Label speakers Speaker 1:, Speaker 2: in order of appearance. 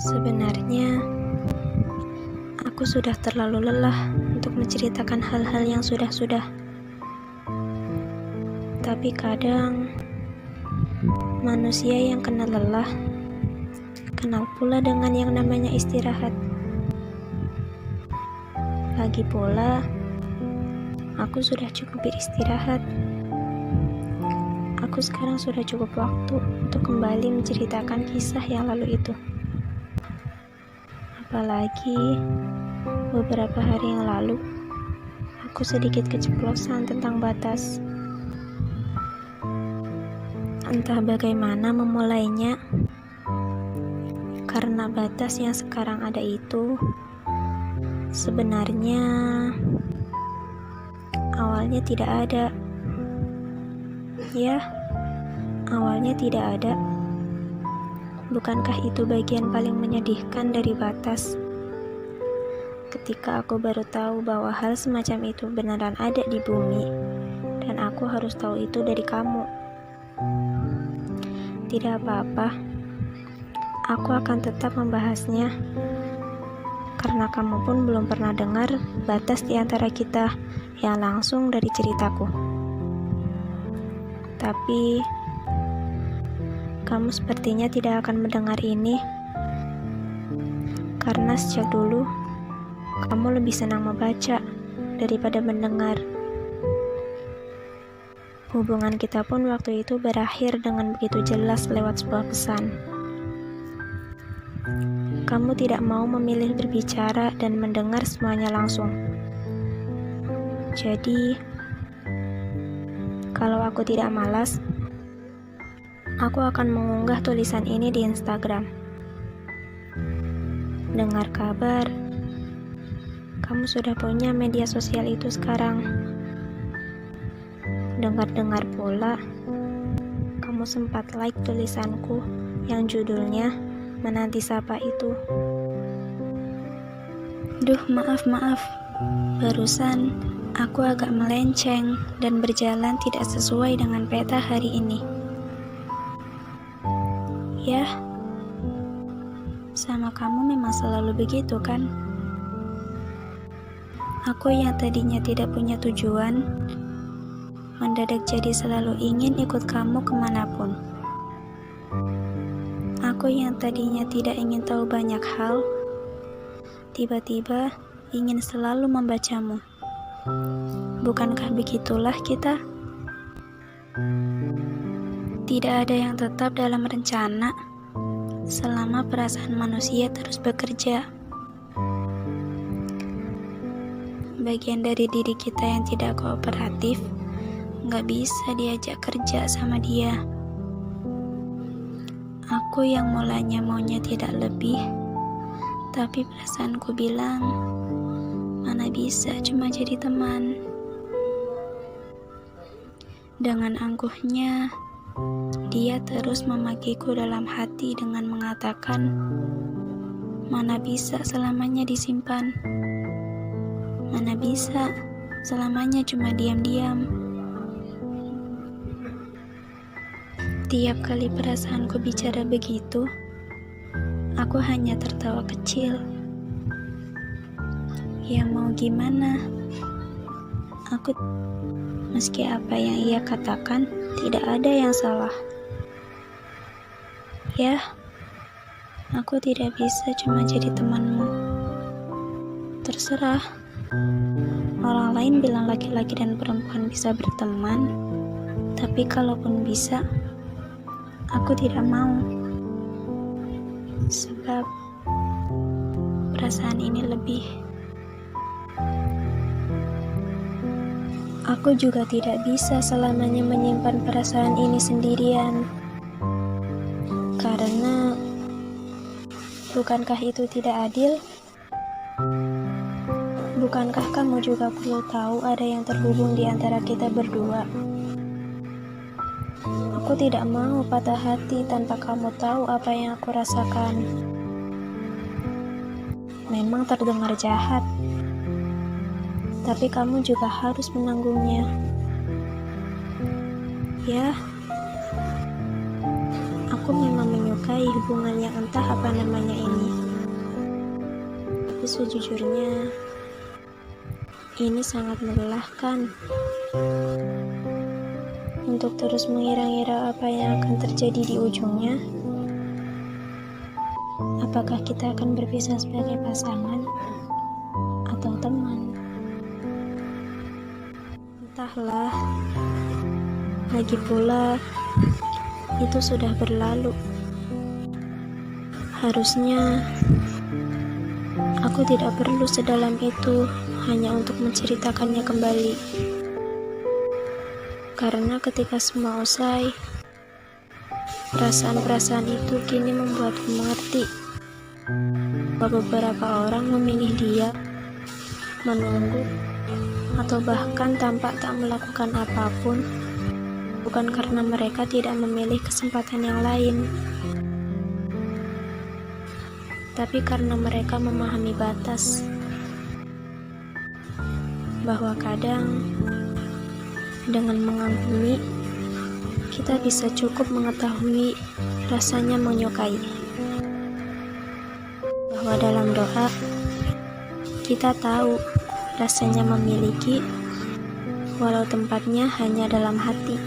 Speaker 1: Sebenarnya, aku sudah terlalu lelah untuk menceritakan hal-hal yang sudah-sudah. Tapi kadang, manusia yang kena lelah, kenal pula dengan yang namanya istirahat. Lagi pula, aku sudah cukup beristirahat. Aku sekarang sudah cukup waktu untuk kembali menceritakan kisah yang lalu itu. Apalagi beberapa hari yang lalu, aku sedikit keceplosan tentang batas. Entah bagaimana memulainya, karena batas yang sekarang ada itu sebenarnya awalnya tidak ada. Ya, awalnya tidak ada. Bukankah itu bagian paling menyedihkan dari batas? Ketika aku baru tahu bahwa hal semacam itu beneran ada di bumi, dan aku harus tahu itu dari kamu. Tidak apa-apa, aku akan tetap membahasnya, karena kamu pun belum pernah dengar batas di antara kita yang langsung dari ceritaku. Tapi kamu sepertinya tidak akan mendengar ini, karena sejak dulu kamu lebih senang membaca daripada mendengar. Hubungan kita pun waktu itu berakhir dengan begitu jelas lewat sebuah pesan. Kamu tidak mau memilih berbicara dan mendengar semuanya langsung. Jadi, kalau aku tidak malas, aku akan mengunggah tulisan ini di Instagram. Dengar kabar, kamu sudah punya media sosial itu sekarang. Dengar-dengar pula, kamu sempat like tulisanku yang judulnya Menanti Sapa itu. Duh, maaf. Barusan aku agak melenceng dan berjalan tidak sesuai dengan peta hari ini. Ya, sama kamu memang selalu begitu kan? Aku yang tadinya tidak punya tujuan, mendadak jadi selalu ingin ikut kamu kemanapun. Aku yang tadinya tidak ingin tahu banyak hal, tiba-tiba ingin selalu membacamu. Bukankah begitulah kita? Tidak ada yang tetap dalam rencana selama perasaan manusia terus bekerja. Bagian dari diri kita yang tidak kooperatif gak bisa diajak kerja sama dia. Aku yang mulanya maunya tidak lebih, tapi perasaanku bilang mana bisa cuma jadi teman. Dengan angkuhnya, dia terus memakiku dalam hati dengan mengatakan, mana bisa selamanya disimpan, mana bisa selamanya cuma diam-diam. Tiap kali perasaanku bicara begitu, aku hanya tertawa kecil. Ya mau gimana? Meski apa yang ia katakan tidak ada yang salah. Ya, aku tidak bisa cuma jadi temanmu. Terserah. Orang lain bilang laki-laki dan perempuan bisa berteman, tapi kalaupun bisa, aku tidak mau. Sebab perasaan ini lebih. Aku juga tidak bisa selamanya menyimpan perasaan ini sendirian. Karena bukankah itu tidak adil? Bukankah kamu juga perlu tahu ada yang terhubung di antara kita berdua? Aku tidak mau patah hati tanpa kamu tahu apa yang aku rasakan. Memang terdengar jahat, tapi kamu juga harus menanggungnya. Ya, aku memang menyukai menyukai hubungan yang entah apa namanya ini. Tapi sejujurnya, ini sangat melelahkan. Untuk terus mengira-ngira apa yang akan terjadi di ujungnya. Apakah kita akan berpisah sebagai pasangan atau teman? Entahlah. Lagi pula, itu sudah berlalu. Harusnya aku tidak perlu sedalam itu hanya untuk menceritakannya kembali. Karena ketika semua usai, perasaan-perasaan itu kini membuatku mengerti bahwa beberapa orang memilih dia, menunggu, atau bahkan tampak tak melakukan apapun, bukan karena mereka tidak memilih kesempatan yang lain, tapi karena mereka memahami batas, bahwa kadang dengan mengampuni, kita bisa cukup mengetahui rasanya menyukai. Bahwa dalam doa, kita tahu rasanya memiliki, walau tempatnya hanya dalam hati.